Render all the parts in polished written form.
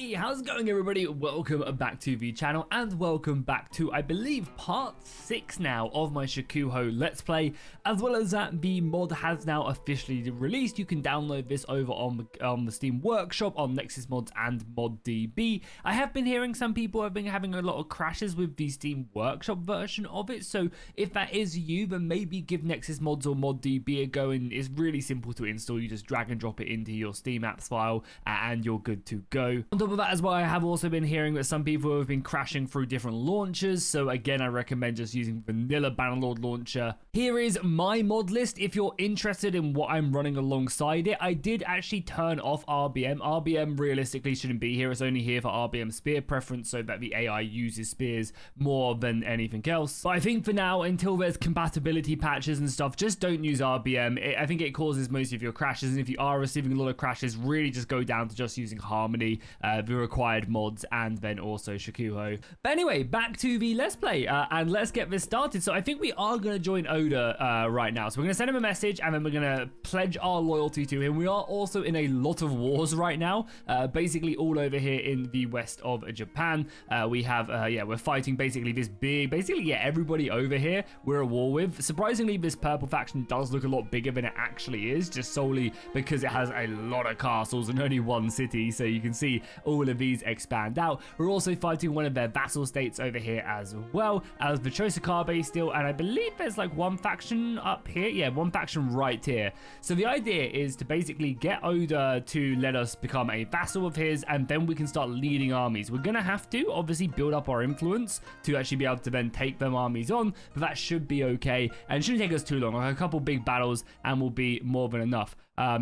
Hey, how's it going everybody? Welcome back to the channel and welcome back to, I believe, part 6 now of my Shokuho Let's Play, as well as that the mod has now officially released. You can download this over on the Steam Workshop, on Nexus Mods and ModDB. I have been hearing some people have been having a lot of crashes with the Steam Workshop version of it, so if that is you, then maybe give Nexus Mods or ModDB a go, and it's really simple to install. You just drag and drop it into your Steam apps file and you're good to go. On top of that as well, I have also been hearing that some people have been crashing through different launchers, so again I recommend just using vanilla Bannerlord launcher. Here is my mod list if you're interested in what I'm running alongside it. I did actually turn off RBM. RBM realistically shouldn't be here. It's only here for RBM spear preference so that the AI uses spears more than anything else. But I think for now, until there's compatibility patches and stuff, just don't use RBM. I think it causes most of your crashes, and if you are receiving a lot of crashes, really just go down to just using Harmony, the required mods, and then also Shokuho. But anyway, back to the Let's Play, and let's get this started. So I think we are going to join Oda right now. So we're going to send him a message, and then we're going to pledge our loyalty to him. We are also in a lot of wars right now, basically all over here in the west of Japan. We have, we're fighting basically this big, everybody over here we're at war with. Surprisingly, this purple faction does look a lot bigger than it actually is, just solely because it has a lot of castles and only one city. So you can see all of these expand out. We're also fighting one of their vassal states over here as well as the Chosakabe still, and I believe there's like one faction up here. Yeah, one faction right here. So the idea is to basically get Oda to let us become a vassal of his, and then we can start leading armies. We're gonna have to obviously build up our influence to actually be able to then take them armies on, but that should be okay and it shouldn't take us too long. Like a couple big battles and will be more than enough.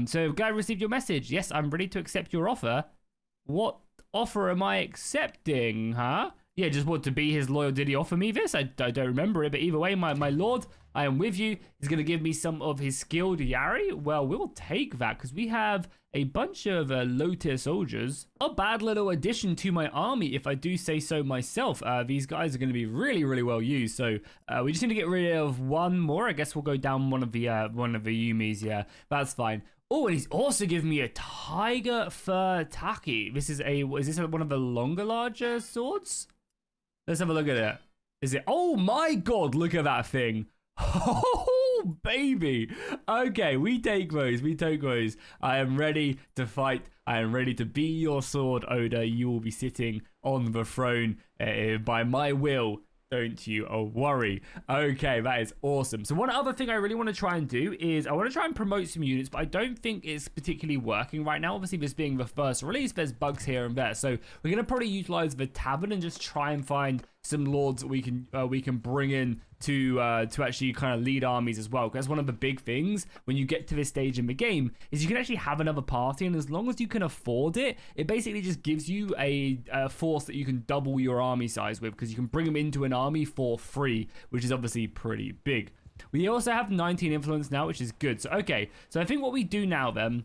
So glad I received your message. Yes, I'm ready to accept your offer. What offer am I accepting, huh? Yeah, just what, to be his loyal? Did he offer me this? I don't remember it, but either way, my lord, I am with you. He's going to give me some of his skilled Yari. Well, we'll take that because we have a bunch of low-tier soldiers. A bad little addition to my army, if I do say so myself. These guys are going to be really, really well used. So we just need to get rid of one more. I guess we'll go down one of the Yumis. Yeah, that's fine. Oh, and he's also giving me a tiger fur taki. Is this one of the larger swords? Let's have a look at it. Is it? Oh my god, look at that thing. Oh, baby. Okay, we take those. I am ready to fight. I am ready to be your sword, Oda. You will be sitting on the throne by my will. Don't you worry. Okay, that is awesome. So one other thing I really want to try and do is I want to try and promote some units, but I don't think it's particularly working right now. Obviously, this being the first release, there's bugs here and there. So we're going to probably utilize the tavern and just try and find some lords that we can bring in to actually kind of lead armies as well. Because that's one of the big things when you get to this stage in the game is you can actually have another party, and as long as you can afford it, it basically just gives you a force that you can double your army size with, because you can bring them into an army for free, which is obviously pretty big. We also have 19 influence now, which is good. So okay, so I think what we do now then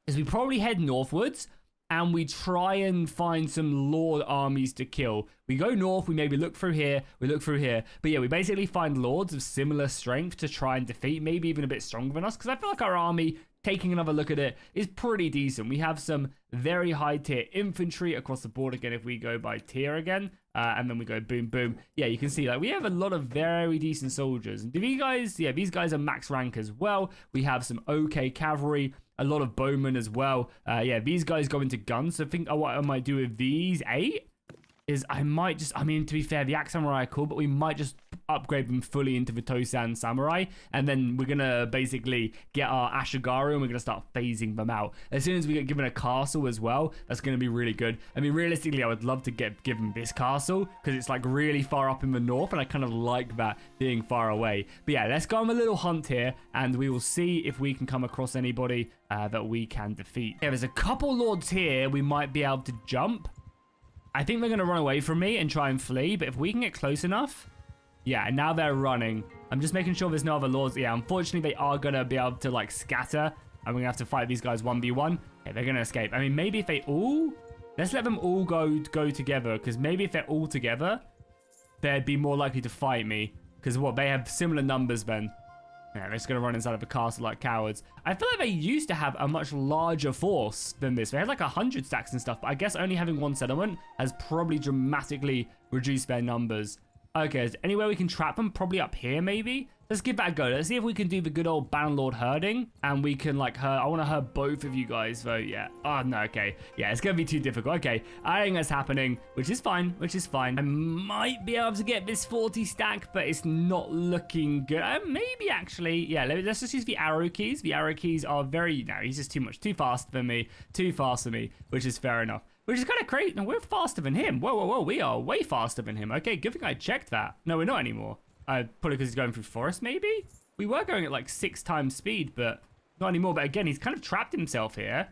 is we probably head northwards and we try and find some lord armies to kill. We go north, we maybe look through here, but yeah, we basically find lords of similar strength to try and defeat, maybe even a bit stronger than us, because I feel like our army, taking another look at it, is pretty decent. We have some very high tier infantry across the board again if we go by tier again, and then we go boom, boom. Yeah, you can see like we have a lot of very decent soldiers. And these guys are max rank as well. We have some okay cavalry, a lot of bowmen as well. Yeah, these guys go into guns. So I think what I might do with these 8 is I mean, to be fair, the Axe Samurai are cool, but we might just upgrade them fully into the Tosan Samurai, and then we're gonna basically get our Ashigaru and we're gonna start phasing them out. As soon as we get given a castle as well, that's gonna be really good. I mean, realistically, I would love to get given this castle because it's like really far up in the north, and I kind of like that being far away. But yeah, let's go on a little hunt here, and we will see if we can come across anybody that we can defeat. Yeah, there's a couple lords here we might be able to jump. I think they're going to run away from me and try and flee, but if we can get close enough... Yeah, and now they're running. I'm just making sure there's no other lords. Yeah, unfortunately, they are going to be able to, like, scatter, and we're going to have to fight these guys 1v1. Yeah, they're going to escape. I mean, maybe if they all... Let's let them all go together, because maybe if they're all together, they'd be more likely to fight me. Because, what, they have similar numbers then. Yeah, they're just going to run inside of a castle like cowards. I feel like they used to have a much larger force than this. They had like 100 stacks and stuff, but I guess only having one settlement has probably dramatically reduced their numbers. Okay, is there anywhere we can trap them? Probably up here, maybe? Let's give that a go. Let's see if we can do the good old Bannerlord herding. And we can, like, herd. I want to herd both of you guys, though. Yeah. Oh, no, okay. Yeah, it's going to be too difficult. Okay, I think that's happening, which is fine, I might be able to get this 40 stack, but it's not looking good. Maybe, actually. Yeah, let's just use the arrow keys. The arrow keys are very... No, he's just too fast for me, which is fair enough. Which is kind of crazy. No, we're faster than him. Whoa. We are way faster than him. Okay, good thing I checked that. No, we're not anymore. Probably because he's going through forest, maybe? We were going at like 6 times speed, but not anymore. But again, he's kind of trapped himself here.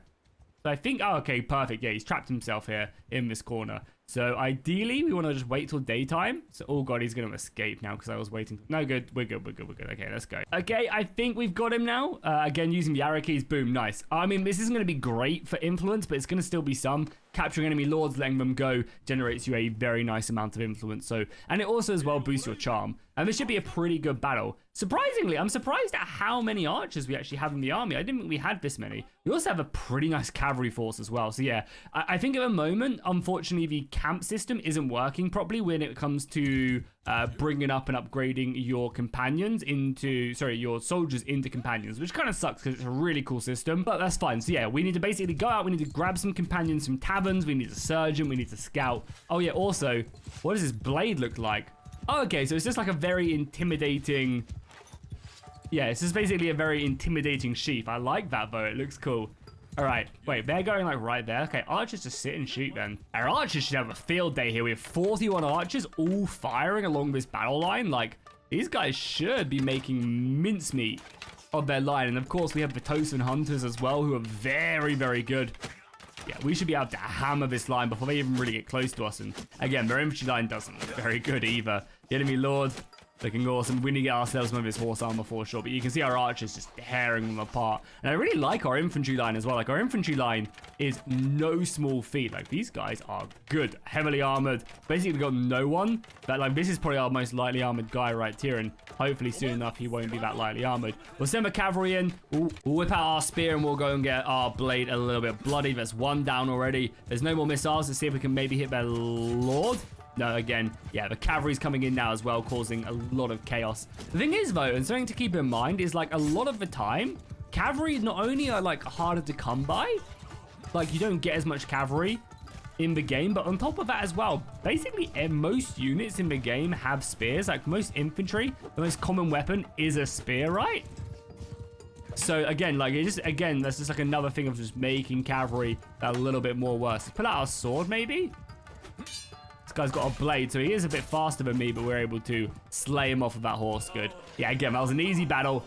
So I think, oh, okay, perfect. Yeah, he's trapped himself here in this corner. So ideally, we want to just wait till daytime. So, oh god, he's going to escape now because I was waiting. No, good. We're good. Okay, let's go. Okay, I think we've got him now. Again, using the arrow keys. Boom, nice. I mean, this isn't going to be great for influence, but it's going to still be some. Capturing enemy lords, letting them go, generates you a very nice amount of influence. So, and it also as well boosts your charm. And this should be a pretty good battle. Surprisingly, I'm surprised at how many archers we actually have in the army. I didn't think we had this many. We also have a pretty nice cavalry force as well. So yeah, I think at the moment, unfortunately, the camp system isn't working properly when it comes to bringing up and upgrading your companions into, sorry, your soldiers into companions, which kind of sucks because it's a really cool system, but that's fine. So yeah, we need to basically go out, we need to grab some companions from taverns, we need a surgeon, we need to scout. Oh yeah, also, what does this blade look like? Oh, okay, so it's just like a very intimidating... Yeah, it's just basically a very intimidating sheath. I like that, though. It looks cool. All right. Wait, they're going, like, right there. Okay, archers just sit and shoot, then. Our archers should have a field day here. We have 41 archers all firing along this battle line. Like, these guys should be making mincemeat of their line. And, of course, we have the Tosin hunters as well, who are very, very good. Yeah, we should be able to hammer this line before they even really get close to us. And, again, their infantry line doesn't look very good either. The enemy lord... looking awesome. We need to get ourselves some of his horse armor for sure, but you can see our archers just tearing them apart. And I really like our infantry line as well. Like, our infantry line is no small feat. Like, these guys are good, heavily armored. Basically, got no one. But like, this is probably our most lightly armored guy right here, and hopefully soon enough he won't be that lightly armored. We'll send the cavalry in. We'll whip out our spear and we'll go and get our blade a little bit bloody. There's one down already. There's no more missiles. Let's see if we can maybe hit their lord. No, again, yeah, the cavalry's coming in now as well, causing a lot of chaos. The thing is, though, and something to keep in mind is, like, a lot of the time, cavalry not only are, like, harder to come by, like, you don't get as much cavalry in the game, but on top of that as well, basically, most units in the game have spears. Like, most infantry, the most common weapon is a spear, right? So, again, like, that's just, like, another thing of just making cavalry a little bit more worse. Let's pull out our sword, maybe? Guy's got a blade, so he is a bit faster than me, but we're able to slay him off of that horse. Good. Yeah, again, that was an easy battle.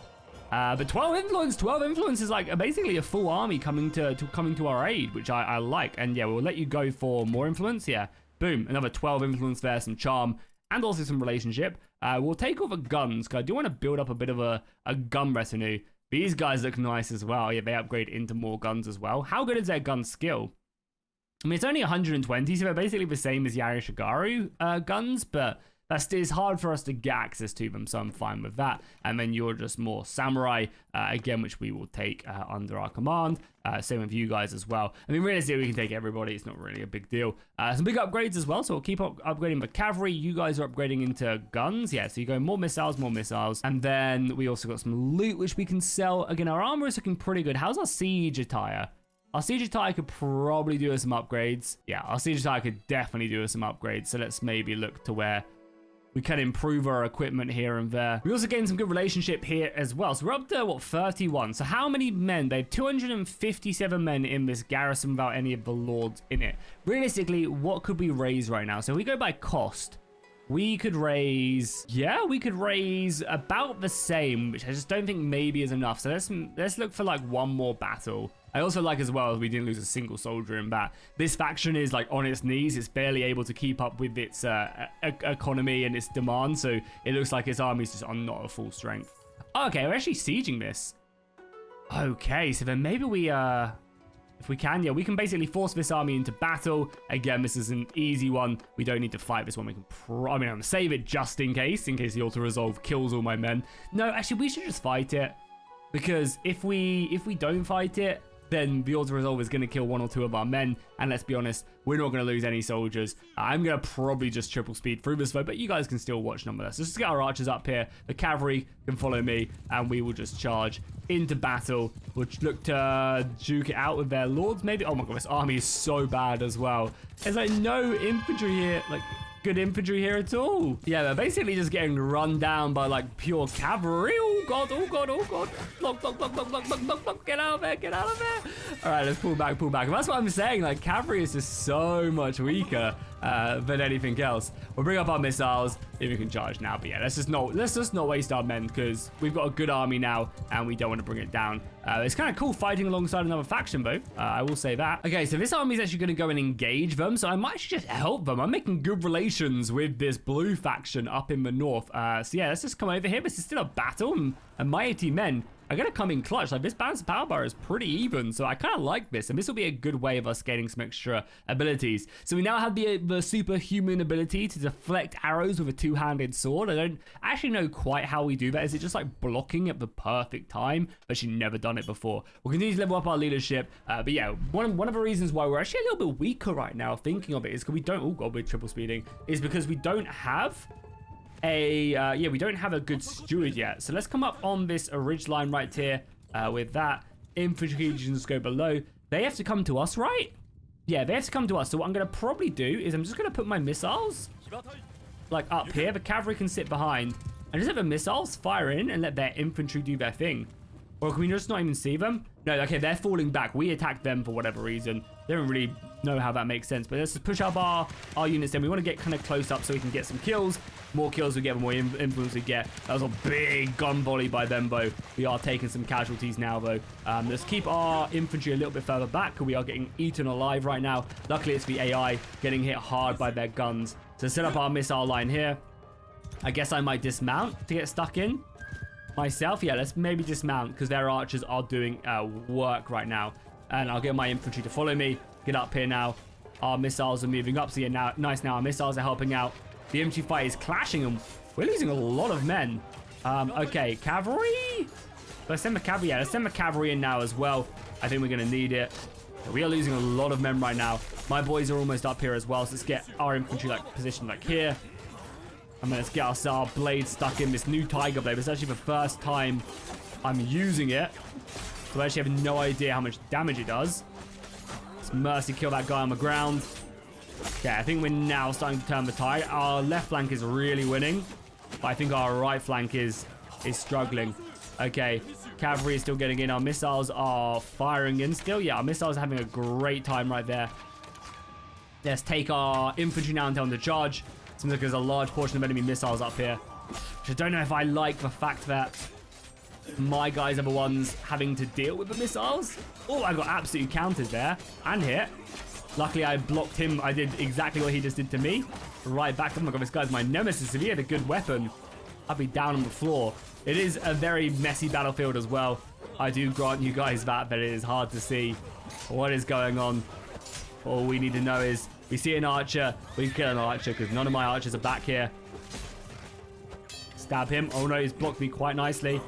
But 12 influence is like basically a full army coming to our aid, which I like. And yeah, we'll let you go for more influence. Yeah, boom, another 12 influence there, some charm, and also some relationship. We'll take all the guns, because I do want to build up a bit of a gun retinue. These guys look nice as well. Yeah, they upgrade into more guns as well. How good is their gun skill? I mean, it's only 120, so they're basically the same as Yarishigaru guns, but it's hard for us to get access to them, so I'm fine with that. And then you're just more samurai, again, which we will take under our command. Same with you guys as well. I mean, realistically, we can take everybody. It's not really a big deal. Some big upgrades as well, so we'll keep upgrading the cavalry. You guys are upgrading into guns. Yeah, so you go more missiles. And then we also got some loot, which we can sell. Again, our armor is looking pretty good. How's our siege attire? Our siege attire could probably do us some upgrades. Yeah, our siege attire could definitely do us some upgrades. So let's maybe look to where we can improve our equipment here and there. We also gained some good relationship here as well. So we're up to, what, 31. So how many men? They have 257 men in this garrison without any of the lords in it. Realistically, what could we raise right now? So if we go by cost, we could raise, yeah, we could raise about the same, which I just don't think maybe is enough. So let's look for like one more battle. I also like as well, we didn't lose a single soldier in that. This faction is like on its knees. It's barely able to keep up with its economy and its demand. So it looks like its army is just on not at full strength. Oh, okay, we're actually sieging this. Okay, so then maybe we If we can, yeah, we can basically force this army into battle. Again, this is an easy one. We don't need to fight this one. We can I'm going to save it just in case the auto-resolve kills all my men. No, actually, we should just fight it. Because if we don't fight it, then the auto-resolve is going to kill 1 or 2 of our men. And let's be honest, we're not going to lose any soldiers. I'm going to probably just triple speed through this though, but you guys can still watch nonetheless. Let's just get our archers up here. The cavalry can follow me, and we will just charge into battle. We'll look to duke it out with their lords, maybe. Oh my god, this army is so bad as well. There's like no infantry here, like good infantry here at all. Yeah, they're basically just getting run down by like pure cavalry. Oh god, oh god, oh god. Block, block, block, block, block, block, block, block. Get out of there, get out of there. All right, let's pull back, pull back. And that's what I'm saying, like cavalry is just so much weaker than anything else. We'll bring up our missiles if we can charge now. But yeah, let's just not waste our men, because we've got a good army now and we don't want to bring it down. It's kind of cool fighting alongside another faction though. I will say that. Okay, so this army is actually going to go and engage them, so I might just help them. I'm making good relations with this blue faction up in the north. So yeah, let's just come over here. This is still a battle, and my 80 men are going to come in clutch. Like, this balance of power bar is pretty even, so I kind of like this, and this will be a good way of us gaining some extra abilities. So we now have the superhuman ability to deflect arrows with a two-handed sword. I don't actually know quite how we do that. Is it just like blocking at the perfect time? I've actually never done it before. We'll continue to level up our leadership, but yeah, one of the reasons why we're actually a little bit weaker right now, thinking of it, is because we don't, oh god, we're triple speeding, is because we don't have we don't have a good steward yet. So let's come up on this ridge line right here with that. Infantry legions go below. They have to come to us, right? Yeah, they have to come to us. So what I'm going to probably do is I'm just going to put my missiles like up here. The cavalry can sit behind and just have the missiles fire in and let their infantry do their thing. Or can we just not even see them? No, okay, they're falling back. We attacked them for whatever reason. They don't really know how that makes sense. But let's just push up our units then. We want to get kind of close up so we can get some kills. More kills we get, the more influence we get. That was a big gun volley by them, though. We are taking some casualties now, though. Let's keep our infantry a little bit further back, because we are getting eaten alive right now. Luckily, it's the AI getting hit hard by their guns. So set up our missile line here. I guess I might dismount to get stuck in myself. Yeah, let's maybe dismount, because their archers are doing work right now. And I'll get my infantry to follow me. Get up here now. Our missiles are moving up. So yeah, now our missiles are helping out. The infantry fight is clashing, and we're losing a lot of men. Okay, cavalry. Let's send the cavalry. Yeah, let's send the cavalry in now as well. I think we're going to need it. We are losing a lot of men right now. My boys are almost up here as well. So let's get our infantry like positioned like here. And then let's get our blade stuck in this new tiger blade. It's actually the first time I'm using it, so I actually have no idea how much damage it does. Let's mercy kill that guy on the ground. Okay, I think we're now starting to turn the tide. Our left flank is really winning, but I think our right flank is struggling. Okay, cavalry is still getting in. Our missiles are firing in still. Yeah, our missiles are having a great time right there. Let's take our infantry now and tell them to charge. Seems like there's a large portion of enemy missiles up here, which I don't know if I like the fact that my guys are the ones having to deal with the missiles. Oh, I got absolutely countered there and hit. Luckily, I blocked him. I did exactly what he just did to me. Right back. Oh my god, this guy's my nemesis. If he had a good weapon, I'd be down on the floor. It is a very messy battlefield as well. I do grant you guys that, but it is hard to see what is going on. All we need to know is we see an archer, we can kill an archer, because none of my archers are back here. Stab him. Oh no, he's blocked me quite nicely.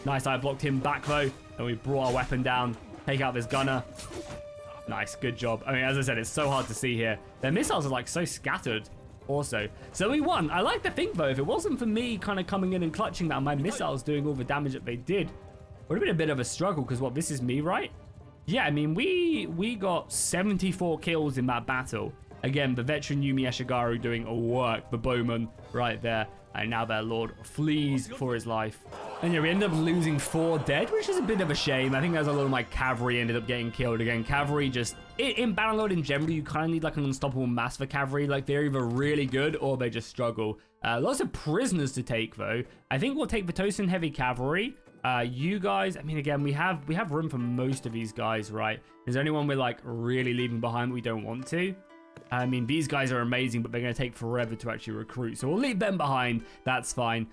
Nice, I blocked him back though, and we brought our weapon down. Take out this gunner. Nice, good job. I mean, as I said, it's so hard to see here. Their missiles are like so scattered also. So we won. I like to think though, if it wasn't for me kind of coming in and clutching that, my missiles doing all the damage that they did, would have been a bit of a struggle, because what, this is me, right? Yeah, I mean, we got 74 kills in that battle. Again, the veteran Yumi Eshigaru doing a work, the bowman right there. And now their lord flees for his life. And yeah, we ended up losing 4 dead, which is a bit of a shame. I think there's a lot of my cavalry ended up getting killed again. Cavalry just, in Bannerlord in general, you kind of need like an unstoppable mass for cavalry. Like, they're either really good or they just struggle. Lots of prisoners to take though. I think we'll take the Tosin heavy cavalry. You guys, I mean, again, we have room for most of these guys, right? Is there anyone we're like really leaving behind that we don't want to? I mean, these guys are amazing, but they're going to take forever to actually recruit. So we'll leave them behind. That's fine.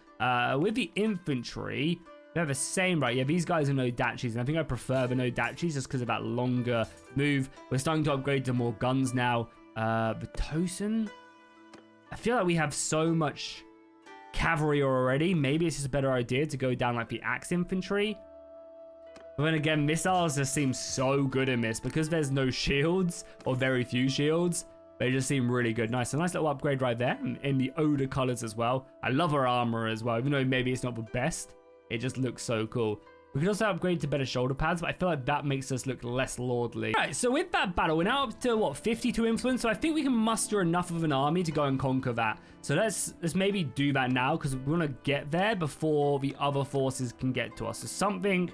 With the infantry, They're the same, right? Yeah, these guys are no dachis, and I think I prefer the no dachis just because of that longer move. We're starting to upgrade to more guns now. The Tosin, I feel like we have so much cavalry already. Maybe it's just a better idea to go down like the axe infantry. But then again, missiles just seem so good in this because there's no shields or very few shields. They just seem really good. Nice. A nice little upgrade right there in the Oda colors as well. I love her armor as well, even though maybe it's not the best. It just looks so cool. We could also upgrade to better shoulder pads, but I feel like that makes us look less lordly. All right, so with that battle, we're now up to, what, 52 influence? So I think we can muster enough of an army to go and conquer that. So let's maybe do that now, because we want to get there before the other forces can get to us. So something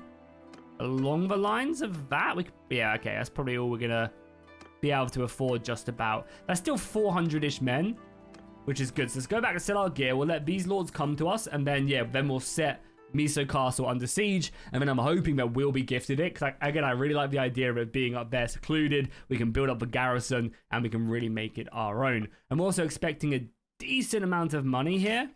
along the lines of that. Yeah, okay, that's probably all we're going to be able to afford just about. That's still 400-ish men, which is good. So let's go back and sell our gear. We'll let these lords come to us, and then, yeah, then we'll set Miso Castle under siege, and then I'm hoping that we'll be gifted it, because again, I really like the idea of it being up there secluded. We can build up a garrison and we can really make it our own. I'm also expecting a decent amount of money here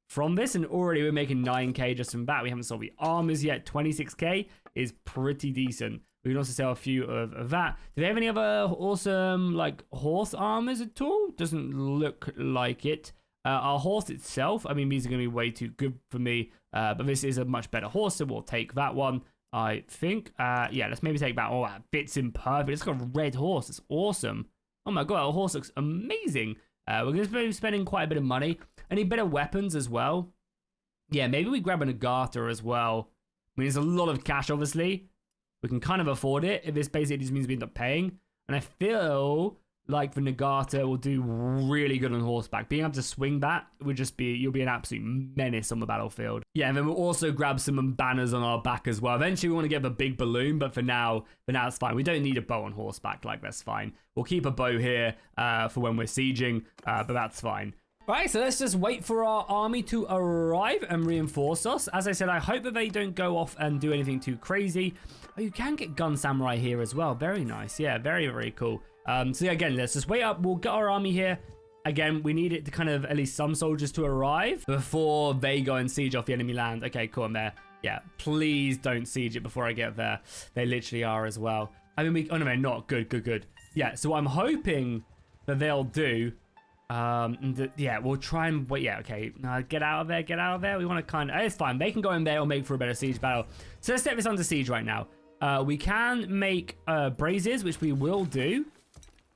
from this, and already we're making 9k just from that. We haven't sold the armors yet. 26k is pretty decent. We can also sell a few of that. Do they have any other awesome like horse armors at all? Doesn't look like it. Our horse itself, I mean, these are going to be way too good for me, but this is a much better horse, so we'll take that one, I think. Yeah, let's maybe take that. Oh, that fits in perfect. It's got a red horse. It's awesome. Oh my god, our horse looks amazing. We're going to be spending quite a bit of money. Any better weapons as well? Yeah, maybe we grab an Nagata as well. I mean, there's a lot of cash, obviously. We can kind of afford it if this basically just means we end up paying. And I feel like the Nagata will do really good on horseback. Being able to swing that would just be, you'll be an absolute menace on the battlefield. Yeah, and then we'll also grab some banners on our back as well. Eventually we want to get the big balloon, but for now it's fine. We don't need a bow on horseback, like that's fine. We'll keep a bow here for when we're sieging, but that's fine. Right, so let's just wait for our army to arrive and reinforce us. As I said, I hope that they don't go off and do anything too crazy. Oh, you can get gun samurai here as well. Very nice. Yeah, very, very cool. So yeah, again, let's just wait up. We'll get our army here. Again, we need it to kind of at least some soldiers to arrive before they go and siege off the enemy land. Okay, cool, I'm there. Yeah, please don't siege it before I get there. They literally are as well. I mean, oh no, they're not. Good. Yeah, so I'm hoping that they'll do. Yeah, we'll try and wait. Yeah, okay. Get out of there. We want to kind of, it's fine. They can go in there or make for a better siege battle. So let's set this under siege right now. We can make braziers, which we will do.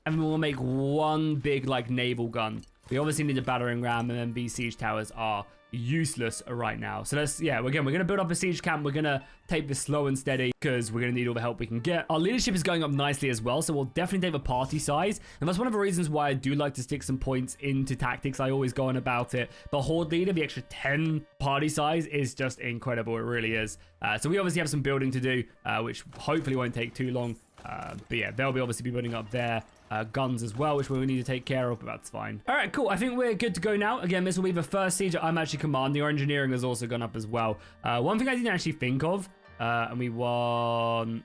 And we'll make one big, like, naval gun. We obviously need a battering ram, and then these siege towers are useless right now. So let's, yeah, again, we're going to build up a siege camp. We're going to take this slow and steady because we're going to need all the help we can get. Our leadership is going up nicely as well, so we'll definitely take the party size. And that's one of the reasons why I do like to stick some points into tactics. I always go on about it. But Horde Leader, the extra 10 party size is just incredible. It really is. So we obviously have some building to do, which hopefully won't take too long. But yeah, they'll be obviously building up their guns as well, which we need to take care of, but that's fine. All right, cool. I think we're good to go now. Again, this will be the first siege I'm actually commanding. Our engineering has also gone up as well. One thing I didn't actually think of, and we won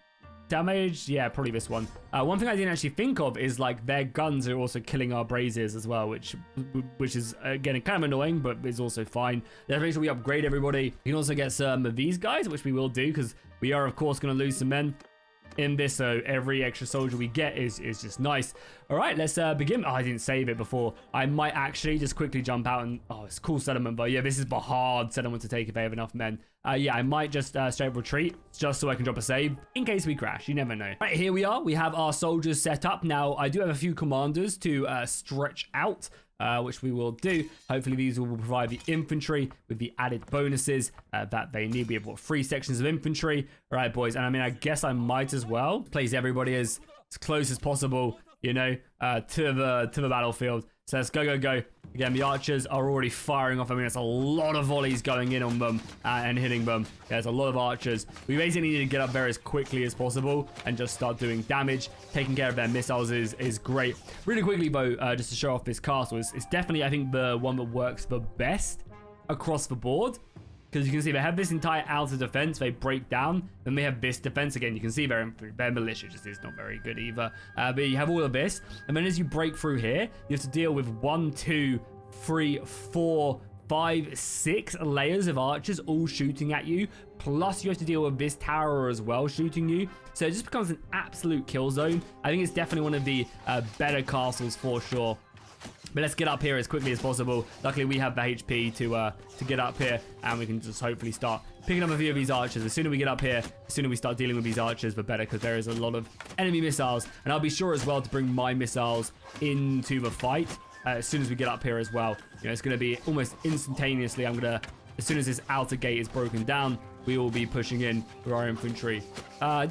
damage. Yeah, probably this one. One thing I didn't actually think of is like their guns are also killing our braziers as well, which is again kind of annoying, but is also fine. Let's make sure we upgrade everybody. You can also get some of these guys, which we will do because we are of course going to lose some men in this, so every extra soldier we get is just nice. All right, let's begin. Oh, I didn't save it before. I might actually just quickly jump out and, oh, it's a cool settlement, but yeah, this is a hard settlement to take if I have enough men. Yeah, I might just straight retreat just so I can drop a save in case we crash. You never know. Right, here we are. We have our soldiers set up. Now, I do have a few commanders to stretch out, which we will do. Hopefully these will provide the infantry with the added bonuses that they need. We have, what, 3 sections of infantry. All right, boys. And I mean, I guess I might as well place everybody as close as possible, you know, to the battlefield. So let's go. Again, the archers are already firing off. I mean, it's a lot of volleys going in on them and hitting them. There's a lot of archers. We basically need to get up there as quickly as possible and just start doing damage. Taking care of their missiles is great. Really quickly, though, just to show off this castle, it's definitely, I think, the one that works the best across the board. Because you can see they have this entire outer defense, they break down. Then they have this defense again. You can see their militia just is not very good either. But you have all of this. And then as you break through here, you have to deal with 1, 2, 3, 4 5, 6 layers of archers all shooting at you. Plus you have to deal with this tower as well shooting you. So it just becomes an absolute kill zone. I think it's definitely one of the better castles for sure. But let's get up here as quickly as possible. Luckily, we have the HP to get up here, and we can just hopefully start picking up a few of these archers. As soon as we get up here, as soon as we start dealing with these archers, the better, because there is a lot of enemy missiles. And I'll be sure as well to bring my missiles into the fight as soon as we get up here as well. You know, it's going to be almost instantaneously. As soon as this outer gate is broken down, we will be pushing in with our infantry. I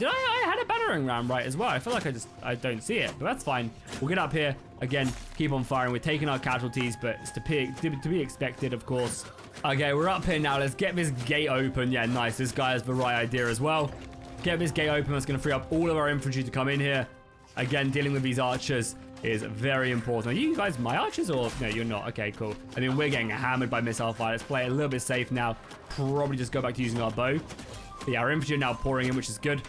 had a battering ram right as well. I feel like I don't see it, but that's fine. We'll get up here again, keep on firing. We're taking our casualties, but it's to be expected, of course. Okay, we're up here now. Let's get this gate open. Yeah, nice. This guy has the right idea as well. Get this gate open. That's going to free up all of our infantry to come in here. Again, dealing with these archers is very important. Are you guys my archers or no? You're not. Okay, cool. I mean, we're getting hammered by missile fire. Let's play it a little bit safe now. Probably just go back to using our bow. But yeah, our infantry are now pouring in, which is good.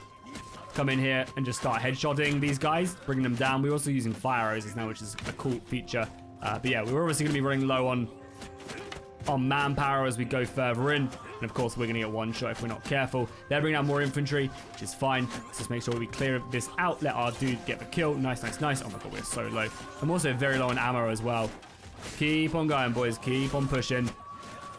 Come in here and just start headshotting these guys, bringing them down. We're also using fire arrows now, which is a cool feature. But yeah, we're obviously going to be running low on manpower as we go further in. And of course, we're going to get one shot if we're not careful. They're bringing out more infantry, which is fine. Let's just make sure we clear this out. Let our dude get the kill. Nice, nice, nice. Oh my god, we're so low. I'm also very low on ammo as well. Keep on going, boys. Keep on pushing.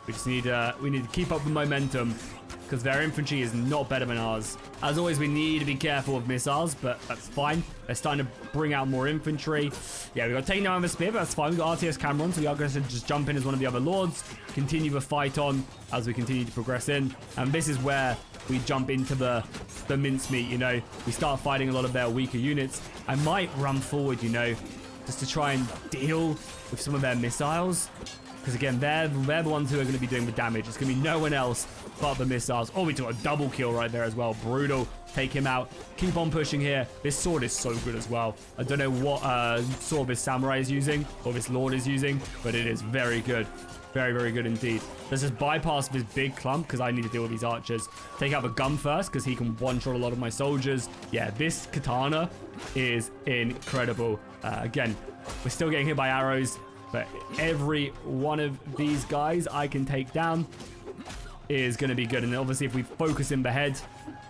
We just need we need to keep up the momentum, because their infantry is not better than ours. As always, we need to be careful of missiles, but that's fine. They're starting to bring out more infantry. Yeah, we got taken down with a spear, but that's fine. We got RTS Cameron, so we are going to just jump in as one of the other lords, continue the fight on as we continue to progress in. And this is where we jump into the mincemeat, you know. We start fighting a lot of their weaker units. I might run forward, you know, just to try and deal with some of their missiles. Because again, they're the ones who are going to be doing the damage. It's going to be no one else but the missiles. Oh, we took a double kill right there as well. Brutal. Take him out. Keep on pushing here. This sword is so good as well. I don't know what sword this samurai is using, or this lord is using, but it is very good. Very, very good indeed. Let's just bypass this big clump, because I need to deal with these archers. Take out the gun first, because he can one-shot a lot of my soldiers. Yeah, this katana is incredible. Again, we're still getting hit by arrows, but every one of these guys I can take down is going to be good. And obviously, if we focus in the head,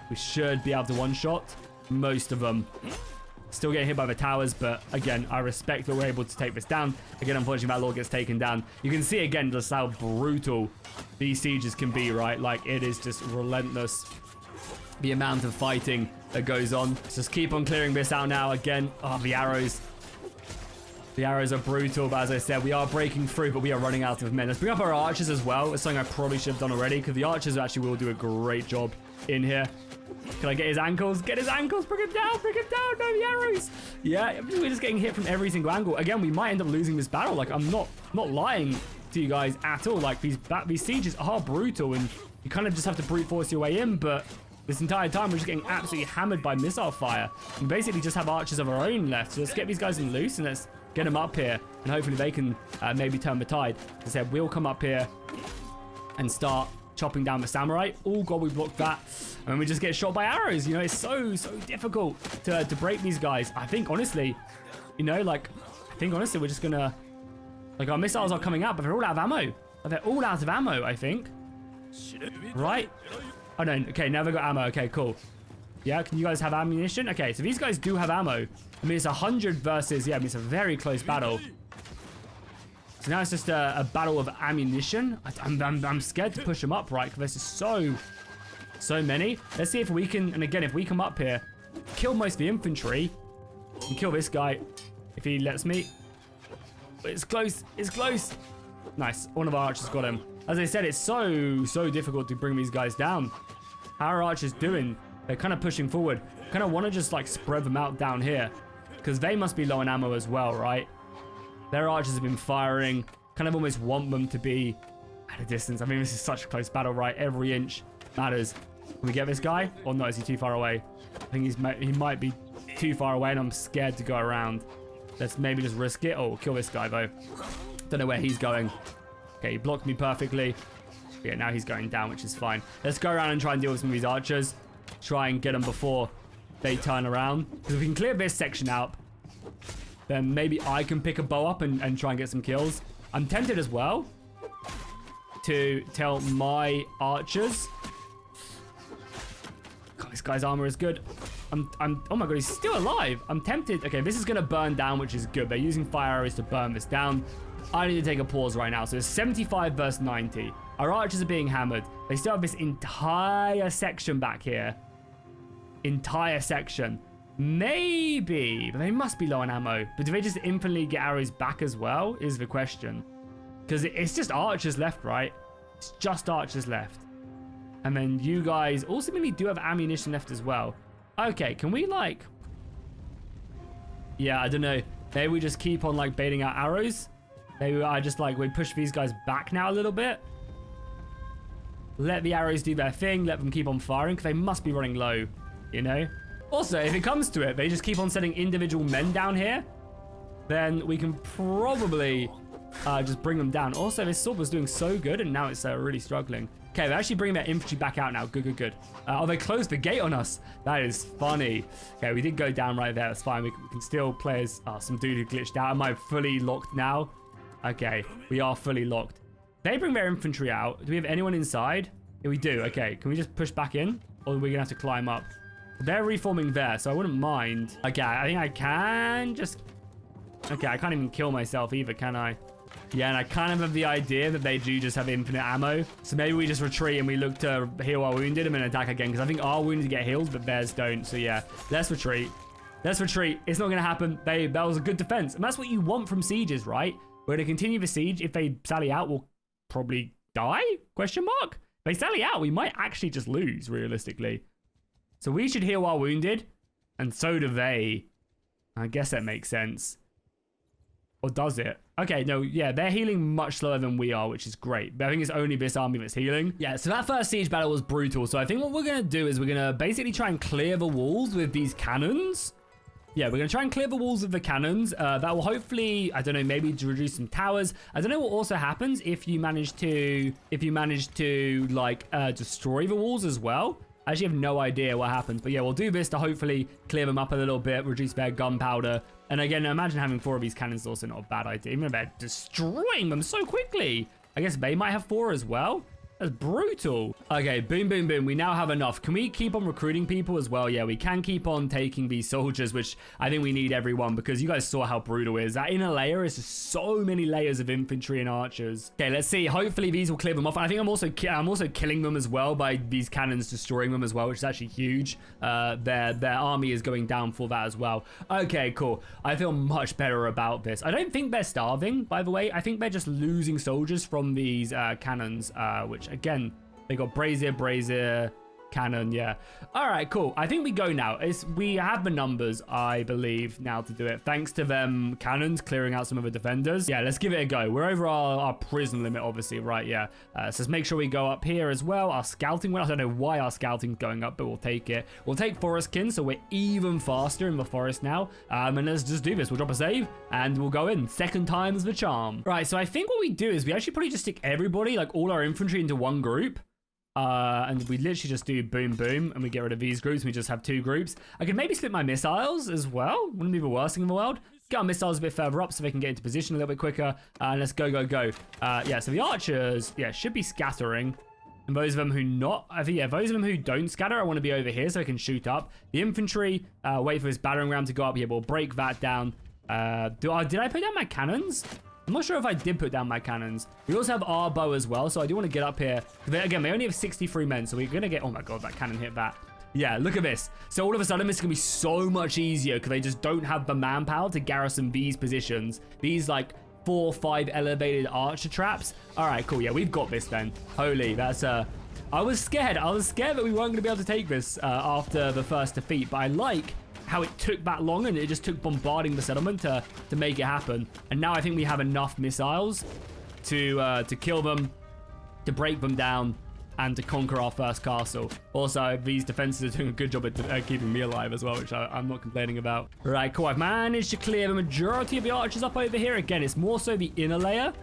we should be able to one-shot most of them. Still getting hit by the towers, but again, I respect that we're able to take this down. Again, unfortunately, that lord gets taken down. You can see again just how brutal these sieges can be, right? Like, it is just relentless, the amount of fighting that goes on. Let's just keep on clearing this out now. Again, oh, the arrows. The arrows are brutal, but as I said, we are breaking through, but we are running out of men. Let's bring up our archers as well. It's something I probably should have done already, because the archers actually will do a great job in here. Can I get his ankles? Get his ankles! Bring him down! Bring him down! No, the arrows! Yeah, we're just getting hit from every single angle. Again, we might end up losing this battle. Like, I'm not lying to you guys at all. Like, these sieges are brutal, and you kind of just have to brute force your way in, but this entire time, we're just getting absolutely hammered by missile fire. We basically just have archers of our own left. So let's get these guys in loose, and let's get them up here, and hopefully they can maybe turn the tide. As I said, we'll come up here and start chopping down the samurai. Oh god, we blocked that, and we just get shot by arrows. You know, it's so difficult to break these guys. I think honestly, you know, like, we're just gonna, like, our missiles are coming out, but they're all out of ammo. They're all out of ammo, I think. Right? Oh no, okay, now they've got ammo. Okay, cool. Yeah, can you guys have ammunition? Okay, so these guys do have ammo. I mean, it's 100 versus, yeah, I mean, it's a very close battle. So now it's just a battle of ammunition. I'm scared to push them up, right? Because there's just so many. Let's see if we can, and again, if we come up here, kill most of the infantry, and kill this guy, if he lets me. It's close. It's close. Nice. One of our archers got him. As I said, it's so difficult to bring these guys down. How are archers doing? They're kind of pushing forward. Kind of want to just like spread them out down here, because they must be low on ammo as well, right? Their archers have been firing. Kind of almost want them to be at a distance. I mean, this is such a close battle, right? Every inch matters. Can we get this guy? Or no, is he too far away? I think he might be too far away, and I'm scared to go around. Let's maybe just risk it. Oh, kill this guy, though. Don't know where he's going. Okay, he blocked me perfectly. Yeah, now he's going down, which is fine. Let's go around and try and deal with some of these archers. Try and get them before they turn around. Because if we can clear this section out, then maybe I can pick a bow up and try and get some kills. I'm tempted as well. to tell my archers. God, this guy's armor is good. Oh my god, he's still alive. I'm tempted. Okay, this is going to burn down, which is good. They're using fire arrows to burn this down. I need to take a pause right now. So it's 75 versus 90. Our archers are being hammered. They still have this entire section back here. Entire section. Maybe, but they must be low on ammo. But do they just infinitely get arrows back as well, is the question. Because it's just archers left, right? It's just archers left. And then you guys also maybe do have ammunition left as well. Okay, can we like... Yeah, I don't know. Maybe we just keep on like baiting out arrows. Maybe I just like, we push these guys back now a little bit. Let the arrows do their thing. Let them keep on firing because they must be running low, you know? Also, if it comes to it, they just keep on sending individual men down here. Then we can probably just bring them down. Also, this sword was doing so good and now it's really struggling. Okay, they're actually bringing their infantry back out now. Good, good, good. Oh, they closed the gate on us. That is funny. Okay, we did go down right there. That's fine. We can still play as some dude who glitched out. Am I fully locked now? Okay, we are fully locked. They bring their infantry out. Do we have anyone inside? Yeah, we do. Okay, can we just push back in? Or are we going to have to climb up? They're reforming there, so I wouldn't mind. Okay, I think I can just... Okay, I can't even kill myself either, can I? Yeah, and I kind of have the idea that they do just have infinite ammo. So maybe we just retreat and we look to heal our wounded and then attack again. Because I think our wounded get healed, but theirs don't. So yeah, let's retreat. Let's retreat. It's not going to happen. That was a good defense. And that's what you want from sieges, right? We're going to continue the siege. If they sally out, we'll probably die? Question mark? If they sally out, we might actually just lose, realistically. So we should heal our wounded. And so do they. I guess that makes sense. Or does it? Okay, no, yeah, they're healing much slower than we are, which is great. But I think it's only this army that's healing. Yeah, so that first siege battle was brutal. So I think what we're going to do is we're going to basically try and clear the walls with these cannons. Yeah, we're going to try and clear the walls with the cannons. That will hopefully, I don't know, maybe to reduce some towers. I don't know what also happens if you manage to, like, destroy the walls as well. I actually have no idea what happens. But yeah, we'll do this to hopefully clear them up a little bit, reduce their gunpowder. And again, imagine having 4 of these cannons is also not a bad idea. Even if they're destroying them so quickly. I guess they might have 4 as well. That's brutal. Okay, boom, boom, boom. We now have enough. Can we keep on recruiting people as well? Yeah, we can keep on taking these soldiers, which I think we need everyone because you guys saw how brutal it is. That inner layer is just so many layers of infantry and archers. Okay, let's see. Hopefully these will clear them off. I think I'm also killing them as well by these cannons destroying them as well, which is actually huge. Their army is going down for that as well. Okay, cool. I feel much better about this. I don't think they're starving, by the way. I think they're just losing soldiers from these cannons, which again, they got brazier, cannon, yeah. All right, cool. I think we go now. We have the numbers, I believe, now to do it. Thanks to them cannons clearing out some of the defenders. Yeah, let's give it a go. We're over our prison limit, obviously, right? Yeah. So let's make sure we go up here as well. Our scouting, well, I don't know why our scouting's going up, but we'll take it. We'll take forestkin, so we're even faster in the forest now. And let's just do this. We'll drop a save, and we'll go in. Second time's the charm. Right, so I think what we do is we actually probably just stick everybody, like all our infantry, into one group. And we literally just do boom, boom, and we get rid of these groups. We just have 2 groups. I could maybe split my missiles as well. Wouldn't be the worst thing in the world. Get our missiles a bit further up so they can get into position a little bit quicker. And let's go, go, go. Yeah, so the archers, yeah, should be scattering. And those of them who not, I think, yeah, those of them who don't scatter, I want to be over here so I can shoot up. The infantry, wait for this battering ram to go up. Yeah, we'll break that down. Did I put down my cannons? I'm not sure if I did put down my cannons. We also have our bow as well, so I do want to get up here. Again, they only have 63 men, so we're going to get... Oh my god, that cannon hit that. Yeah, look at this. So all of a sudden, this is going to be so much easier because they just don't have the manpower to garrison these positions. These, like, 4 or 5 elevated archer traps. All right, cool. Yeah, we've got this then. Holy, that's... I was scared. I was scared that we weren't going to be able to take this after the first defeat, but I like how it took that long and it just took bombarding the settlement to make it happen. And now I think we have enough missiles to kill them, to break them down, and to conquer our first castle. Also, these defenses are doing a good job at keeping me alive as well, which I'm not complaining about. Right, cool. I've managed to clear the majority of the archers up over here. Again, it's more so the inner layer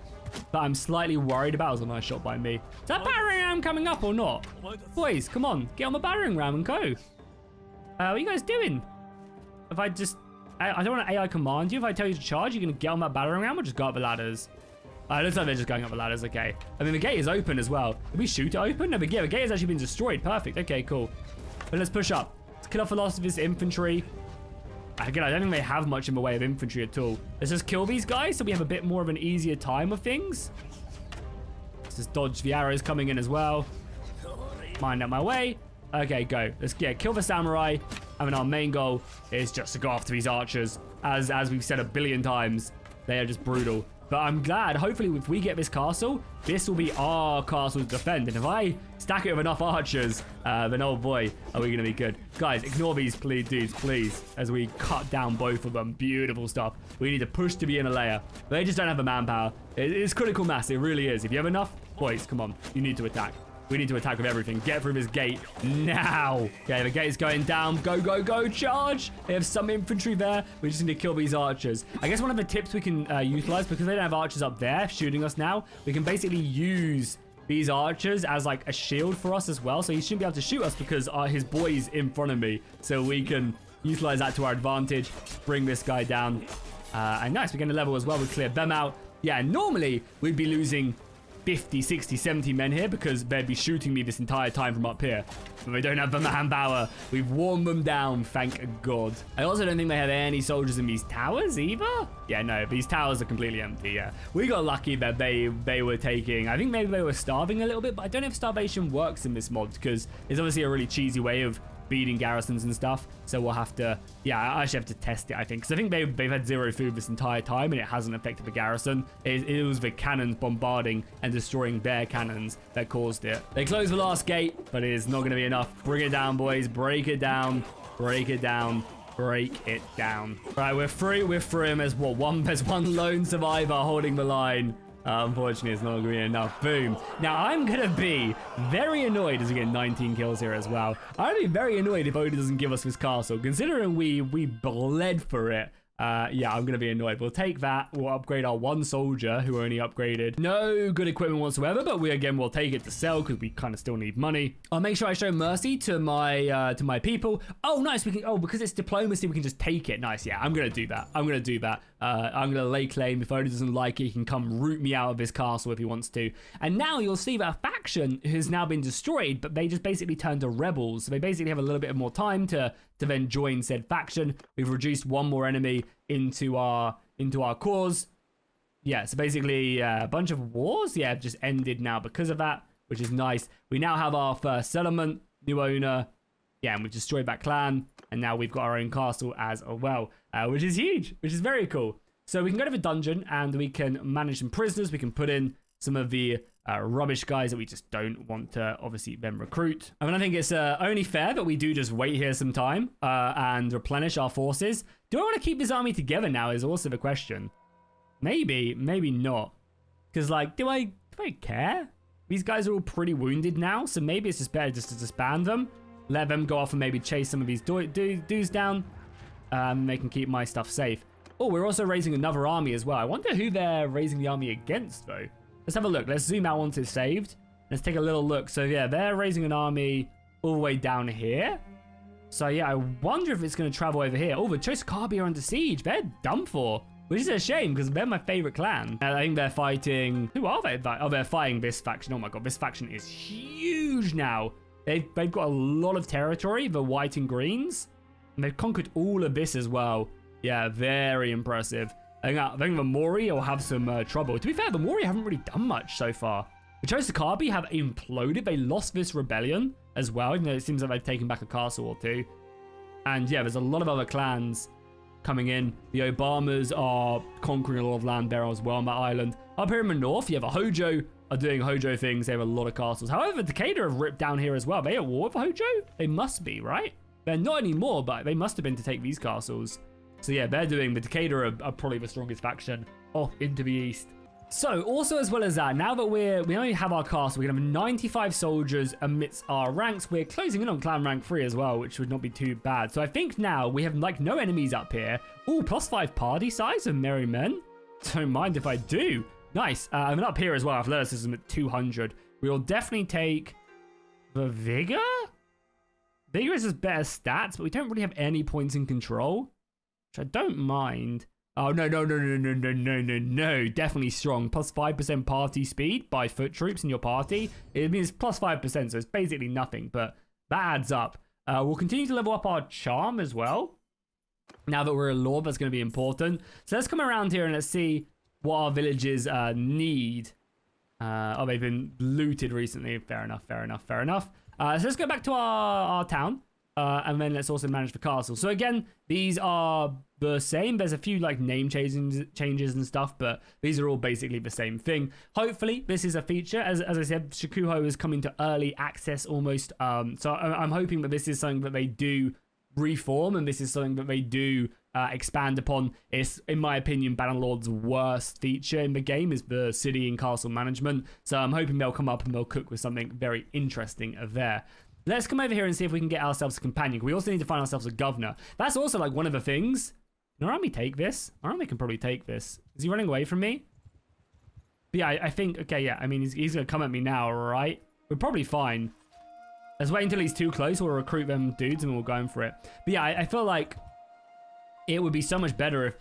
that I'm slightly worried about. It was a nice shot by me. Is that battering ram coming up or not? Boys, come on. Get on the battering ram and go. What are you guys doing? If I just... I don't want to AI command you. If I tell you to charge, you're going to get on that battering ram or just go up the ladders? It looks like they're just going up the ladders. Okay. I mean, the gate is open as well. Did we shoot it open? No, but yeah, the gate has actually been destroyed. Perfect. Okay, cool. But let's push up. Let's kill off the last of his infantry. Again, I don't think they have much in the way of infantry at all. Let's just kill these guys so we have a bit more of an easier time of things. Let's just dodge the arrows coming in as well. Mind out my way. Okay, go. Let's kill the samurai. I mean, our main goal is just to go after these archers. As we've said a billion times, they are just brutal. But I'm glad, hopefully, if we get this castle, this will be our castle to defend. And if I stack it with enough archers, then oh boy, are we going to be good. Guys, ignore these dudes, please, as we cut down both of them. Beautiful stuff. We need to push to the inner layer. They just don't have the manpower. It's critical mass. It really is. If you have enough, boys, come on. You need to attack. We need to attack with everything. Get through this gate now. Okay, the gate's going down. Go, go, go. Charge. They have some infantry there. We just need to kill these archers. I guess one of the tips we can utilize, because they don't have archers up there shooting us now, we can basically use these archers as like a shield for us as well. So he shouldn't be able to shoot us because his boy's in front of me. So we can utilize that to our advantage. Bring this guy down. And nice, we're getting a level as well. We cleared them out. Yeah, normally we'd be losing 50, 60, 70 men here because they'd be shooting me this entire time from up here. But they don't have the manpower. We've worn them down, thank God. I also don't think they have any soldiers in these towers either. Yeah, no, these towers are completely empty, yeah. We got lucky that they were taking, I think maybe they were starving a little bit, but I don't know if starvation works in this mod because it's obviously a really cheesy way of beating garrisons and stuff. So we'll have to, yeah, I actually have to test it, I think. Because I think they've had zero food this entire time and it hasn't affected the garrison. It was the cannons bombarding and destroying their cannons that caused it. They closed the last gate, but it is not going to be enough. Bring it down, boys. Break it down. Break it down. Break it down. All right, we're free. We're free. And there's one lone survivor holding the line. Unfortunately, it's not going to be enough. Boom. Now, I'm going to be very annoyed as we get 19 kills here as well. I'm going to be very annoyed if Odin doesn't give us this castle, considering we bled for it. Yeah, I'm going to be annoyed. We'll take that. We'll upgrade our one soldier who only upgraded. No good equipment whatsoever, but we'll take it to sell because we kind of still need money. I'll make sure I show mercy to my people. Oh, nice. We can, because it's diplomacy, we can just take it. Nice. Yeah, I'm going to do that. I'm going to do that. I'm going to lay claim. If Odin doesn't like it, he can come root me out of his castle if he wants to. And now you'll see that a faction has now been destroyed, but they just basically turned to rebels. So they basically have a little bit more time to then join said faction. We've reduced one more enemy into our cause. Yeah, so basically a bunch of wars, yeah, just ended now because of that, which is nice. We now have our first settlement, new owner. Yeah, and we've destroyed that clan, and now we've got our own castle as well, which is huge, which is very cool. So we can go to the dungeon and we can manage some prisoners. We can put in some of the rubbish guys that we just don't want to obviously then recruit. I mean, I think it's only fair that we do just wait here some time and replenish our forces. Do I want to keep this army together now is also the question. Maybe not. Because, like, do I care? These guys are all pretty wounded now, so maybe it's just better just to disband them. Let them go off and maybe chase some of these dudes down. They can keep my stuff safe. Oh, we're also raising another army as well. I wonder who they're raising the army against, though. Let's have a look. Let's zoom out onto saved. Let's take a little look. So, yeah, they're raising an army all the way down here. So, yeah, I wonder if it's going to travel over here. Oh, the Shokuho are under siege. They're done for. Which is a shame, because they're my favorite clan. I think they're fighting... Who are they? Oh, they're fighting this faction. Oh, my God. This faction is huge now. They've got a lot of territory, the white and greens. And they've conquered all of this as well. Yeah, very impressive. I think the Mori will have some trouble. To be fair, the Mori haven't really done much so far. The Shokuho have imploded. They lost this rebellion as well, even though it seems like they've taken back a castle or two. And yeah, there's a lot of other clans coming in. The Obamas are conquering a lot of land there as well on that island. Up here in the north, yeah, the Hojo are doing Hojo things. They have a lot of castles. However, the Takeda have ripped down here as well. Are they at war with Hojo? They must be, right? They're not anymore, but they must have been to take these castles. So yeah, they're doing, the Takeda are probably the strongest faction off into the east. So also as well as that, now that we only have our castle, we can have 95 soldiers amidst our ranks. We're closing in on clan rank 3 as well, which would not be too bad. So I think now we have like no enemies up here. Ooh, +5 party size of merry men. Don't mind if I do. Nice. And up here as well, athleticism at 200. We'll definitely take the vigor. Vigor is just better stats, but we don't really have any points in control. I don't mind. Oh, no, no, no, no, no, no, no, no, no. Definitely strong. Plus 5% party speed by foot troops in your party. It means plus 5%, so it's basically nothing, but that adds up. We'll continue to level up our charm as well. Now that we're a lord, that's going to be important. So let's come around here and let's see what our villages need. Oh, they've been looted recently. Fair enough, fair enough, fair enough. So let's go back to our town. And then let's also manage the castle. So again, these are the same. There's a few like name changes and stuff, but these are all basically the same thing. Hopefully, this is a feature. As I said, Shokuho is coming to early access almost. So I'm hoping that this is something that they do reform, and this is something that they do expand upon. It's, in my opinion, Bannerlord's worst feature in the game is the city and castle management. So I'm hoping they'll come up and they'll cook with something very interesting there. Let's come over here and see if we can get ourselves a companion. We also need to find ourselves a governor. That's also like one of the things. Can Arami take this? Arami can probably take this. Is he running away from me? But yeah, I think, okay, yeah. I mean, he's going to come at me now, right? We're probably fine. Let's wait until he's too close. We'll recruit them dudes and we'll go in for it. But yeah, I feel like it would be so much better if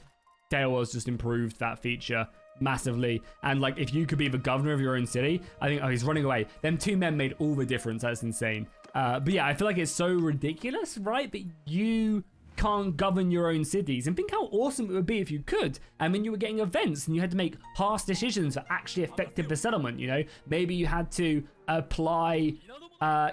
Dale was just improved that feature massively. And like, if you could be the governor of your own city, I think, oh, he's running away. Them two men made all the difference. That's insane. But yeah, I feel like it's so ridiculous, right? That you can't govern your own cities. And think how awesome it would be if you could. I mean, you were getting events and you had to make harsh decisions that actually affected the settlement, you know? Maybe you had to apply,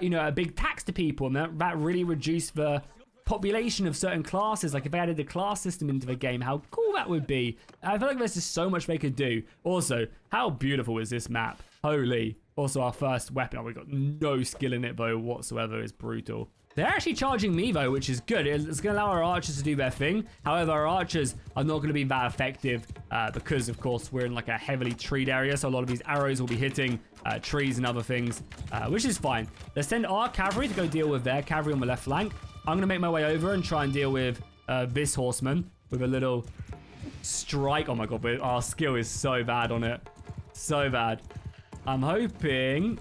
you know, a big tax to people, and that really reduced the population of certain classes. Like if they added the class system into the game, how cool that would be. I feel like there's just so much they could do. Also, how beautiful is this map? Holy. Also, our first weapon, oh, we've got no skill in it though whatsoever. It's brutal. They're actually charging me though, which is good. It's going to allow our archers to do their thing. However, our archers are not going to be that effective because, of course, we're in like a heavily treed area. So a lot of these arrows will be hitting trees and other things, which is fine. Let's send our cavalry to go deal with their cavalry on the left flank. I'm going to make my way over and try and deal with this horseman with a little strike. Oh my god, but our skill is so bad on it. So bad. I'm hoping...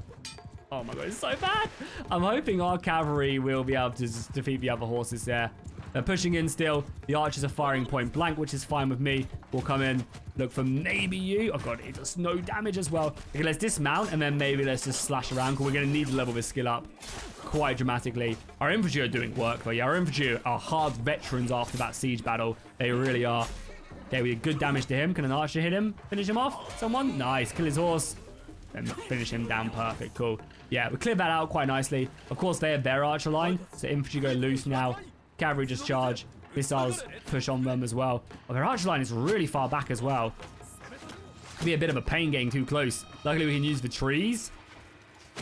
Oh my god, it's so bad. I'm hoping our cavalry will be able to just defeat the other horses there. They're pushing in still. The archers are firing point blank, which is fine with me. We'll come in, look for maybe you. Oh god, it does no damage as well. Okay, let's dismount and then maybe let's just slash around, because we're going to need to level this skill up quite dramatically. Our infantry are doing work though. Yeah, our infantry are hard veterans after that siege battle. They really are. Okay, we did good damage to him. Can an archer hit him? Finish him off? Someone? Nice. Kill his horse. And finish him down. Perfect. Cool. Yeah, we cleared that out quite nicely. Of course, they have their archer line, so infantry go loose now. Cavalry just charge. Missiles push on them as well. Oh, their archer line is really far back as well. Could be a bit of a pain getting too close. Luckily, we can use the trees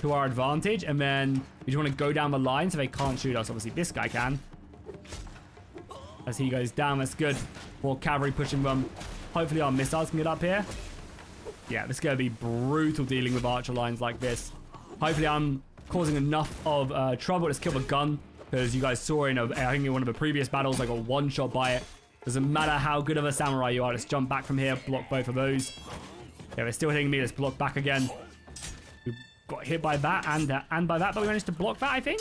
to our advantage, and then we just want to go down the line so they can't shoot us. Obviously, this guy can. As he goes down, that's good. More cavalry pushing them. Hopefully, our missiles can get up here. Yeah, this is going to be brutal dealing with archer lines like this. Hopefully, I'm causing enough of trouble. Let's kill the gun, because you guys saw in, I think in one of the previous battles, I got one shot by it. Doesn't matter how good of a samurai you are. Let's jump back from here, block both of those. Yeah, they're still hitting me. Let's block back again. We got hit by that and by that, but we managed to block that, I think.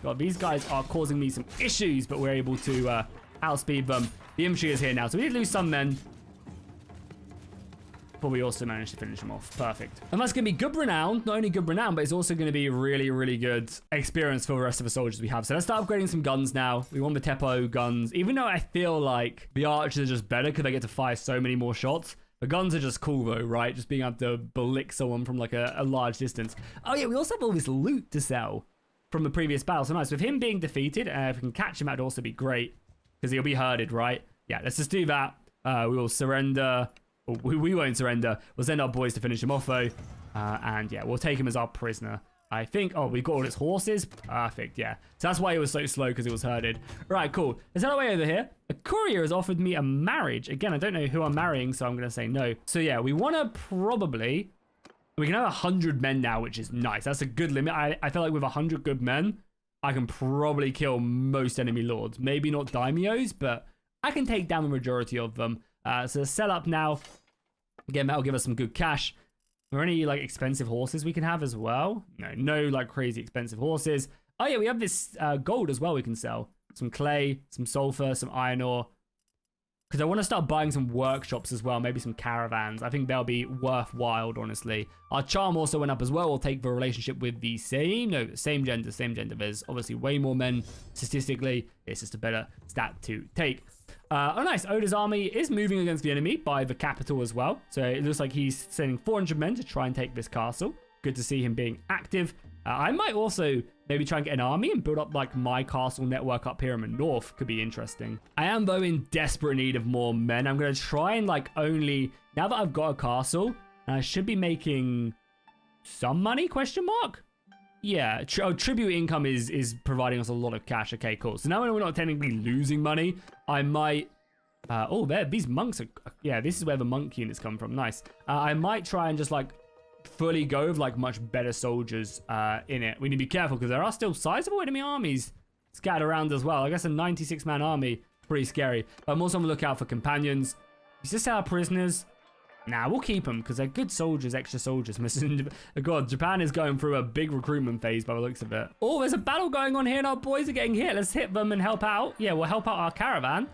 God, these guys are causing me some issues, but we're able to outspeed them. The infantry is here now, so we did lose some men. But we also managed to finish them off. Perfect. And that's going to be good renown. Not only good renown, but it's also going to be really, really good experience for the rest of the soldiers we have. So let's start upgrading some guns now. We want the Teppo guns. Even though I feel like the archers are just better because they get to fire so many more shots. The guns are just cool though, right? Just being able to blick someone from like a large distance. Oh yeah, we also have all this loot to sell from the previous battle. So nice. With him being defeated, if we can catch him, that'd also be great. Because he'll be herded, right? Yeah, let's just do that. We will surrender... We won't surrender. We'll send our boys to finish him off, though. And yeah, we'll take him as our prisoner. I think... Oh, we've got all his horses. Perfect, yeah. So that's why he was so slow, because it was herded. Right, cool. Let's head our way over here. A courier has offered me a marriage. Again, I don't know who I'm marrying, so I'm going to say no. So yeah, we want to probably... We can have 100 men now, which is nice. That's a good limit. I feel like with 100 good men, I can probably kill most enemy lords. Maybe not daimios, but I can take down the majority of them. So sell up now. Again, that'll give us some good cash. Are there any like expensive horses we can have as well? No like crazy expensive horses. Oh yeah, we have this gold as well we can sell. Some clay, some sulfur, some iron ore. Because I want to start buying some workshops as well, maybe some caravans. I think they'll be worthwhile, honestly. Our charm also went up as well. We'll take the relationship with the same gender. There's obviously way more men statistically. It's just a better stat to take. Oh, nice. Oda's army is moving against the enemy by the capital as well. So it looks like he's sending 400 men to try and take this castle. Good to see him being active. I might also maybe try and get an army and build up like my castle network up here in the north. Could be interesting. I am though in desperate need of more men. I'm going to try and like only, now that I've got a castle, I should be making some money, question mark? Yeah, tribute income is providing us a lot of cash. Okay, cool. So now when we're not technically losing money, I might... these monks are... Yeah, this is where the monk units come from. Nice. I might try and just, like, fully go with, like, much better soldiers in it. We need to be careful because there are still sizable enemy armies scattered around as well. I guess a 96-man army, pretty scary. But I'm also on the lookout for companions. Is this our prisoners? Nah, we'll keep them because they're good soldiers, extra soldiers. God, Japan is going through a big recruitment phase by the looks of it. Oh, there's a battle going on here and our boys are getting hit. Let's hit them and help out. Yeah, we'll help out our caravan.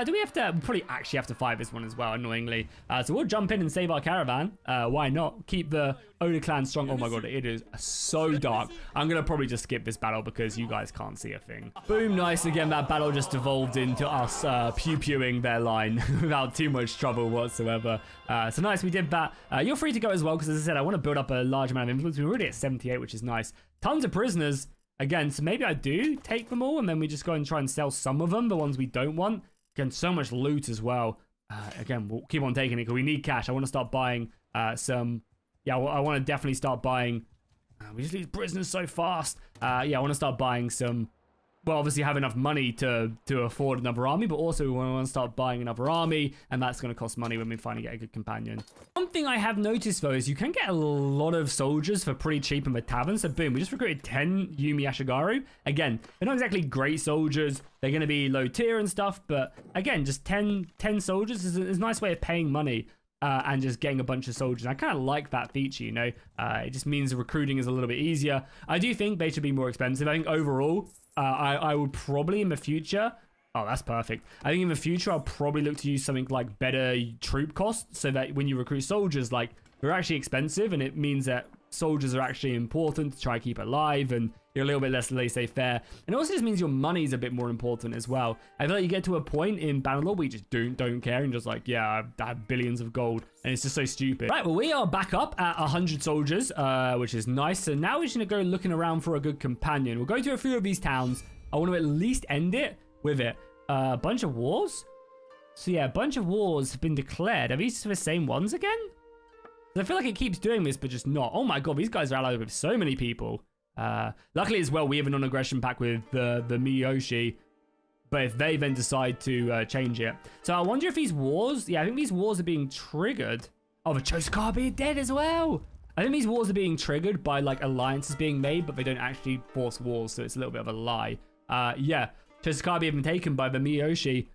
Do we have to... We probably actually have to fight this one as well, annoyingly. So we'll jump in and save our caravan. Why not? Keep the Oda clan strong. Oh my god, it is so dark. I'm going to probably just skip this battle because you guys can't see a thing. Boom, nice. Again, that battle just evolved into us pew-pewing their line without too much trouble whatsoever. So nice, we did that. You're free to go as well because, as I said, I want to build up a large amount of influence. We're already at 78, which is nice. Tons of prisoners. Again, so maybe I do take them all and then we just go and try and sell some of them, the ones we don't want. Again, so much loot as well. Again, we'll keep on taking it because we need cash. I want to start buying some... Yeah, I want to definitely start buying... we just lose prisoners so fast. Yeah, I want to start buying some... Well, obviously have enough money to afford another army, but also we want to start buying another army, and that's going to cost money when we finally get a good companion. One thing I have noticed, though, is you can get a lot of soldiers for pretty cheap in the tavern. So, boom, we just recruited 10 Yumi Ashigaru. Again, they're not exactly great soldiers. They're going to be low tier and stuff, but again, just 10 soldiers is a nice way of paying money. And just getting a bunch of soldiers. I kind of like that feature, you know. It just means the recruiting is a little bit easier. I do think they should be more expensive. I think overall, I would probably in the future... Oh, that's perfect. I think in the future, I'll probably look to use something like better troop costs so that when you recruit soldiers, like, they're actually expensive and it means that soldiers are actually important to try and keep alive and you're a little bit less laissez-faire. And it also just means your money is a bit more important as well. I feel like you get to a point in Bannerlord where you just don't care and just like, yeah, I have billions of gold and it's just so stupid. Right, well, we are back up at 100 soldiers, which is nice. So now we're just going to go looking around for a good companion. We'll go to a few of these towns. I want to at least end it with it. A bunch of wars? So yeah, a bunch of wars have been declared. Are these the same ones again? I feel like it keeps doing this, but just not. Oh my god, these guys are allied with so many people. Luckily as well, we have a non-aggression pact with the Miyoshi. But if they then decide to change it. So I wonder if these wars... Yeah, I think these wars are being triggered. Oh, the Chosuka being dead as well. I think these wars are being triggered by like alliances being made, but they don't actually force wars, so it's a little bit of a lie. Yeah, Chosuka have been taken by the Miyoshi.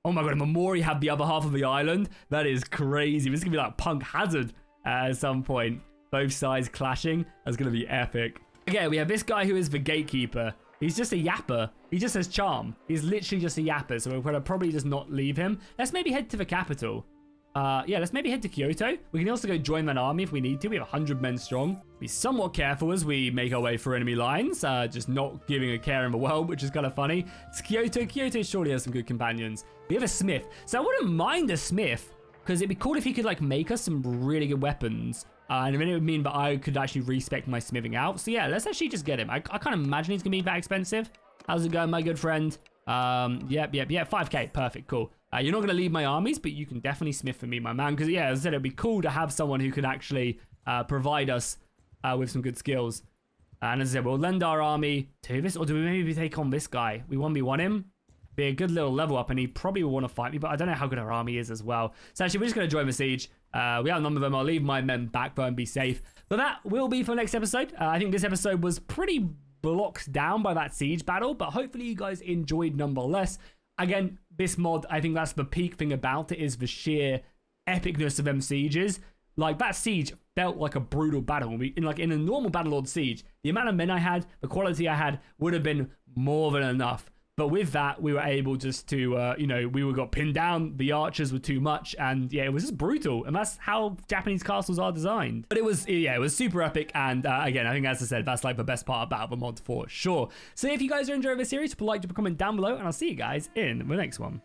Oh my god, Mamori had the other half of the island. That is crazy. This is going to be like Punk Hazard at some point. Both sides clashing. That's going to be epic. Okay, we have this guy who is the gatekeeper. He's just a yapper. He just has charm. He's literally just a yapper, so we're going to probably just not leave him. Let's maybe head to the capital. Yeah, let's maybe head to Kyoto. We can also go join that army if we need to. We have 100 men strong. Be somewhat careful as we make our way through enemy lines. Just not giving a care in the world, which is kind of funny. It's Kyoto. Kyoto surely has some good companions. We have a smith. So I wouldn't mind a smith, because it'd be cool if he could like make us some really good weapons. And then it would mean that I could actually respec my smithing out. So yeah, let's actually just get him. I can't imagine he's going to be that expensive. How's it going, my good friend? Yep. 5k. Perfect. Cool. You're not going to lead my armies, but you can definitely smith for me, my man. Because, yeah, as I said, it'd be cool to have someone who can actually provide us with some good skills. And as I said, we'll lend our army to this. Or do we maybe take on this guy? We 1v1 him. Be a good little level up, and he probably will want to fight me, but I don't know how good our army is as well. So actually, we're just going to join the siege. We outnumber them. I'll leave my men back though and be safe. But that will be for the next episode. I think this episode was pretty blocked down by that siege battle, but hopefully you guys enjoyed nonetheless. Again, this mod, I think that's the peak thing about it, is the sheer epicness of them sieges. Like, that siege felt like a brutal battle. In a normal Bannerlord siege, the amount of men I had, the quality I had, would have been more than enough But with that, we were able just to, you know, we got pinned down. The archers were too much. And yeah, it was just brutal. And that's how Japanese castles are designed. But it was super epic. And again, I think, as I said, that's like the best part about the mod for sure. So if you guys are enjoying this series, put a like, drop a comment down below, and I'll see you guys in the next one.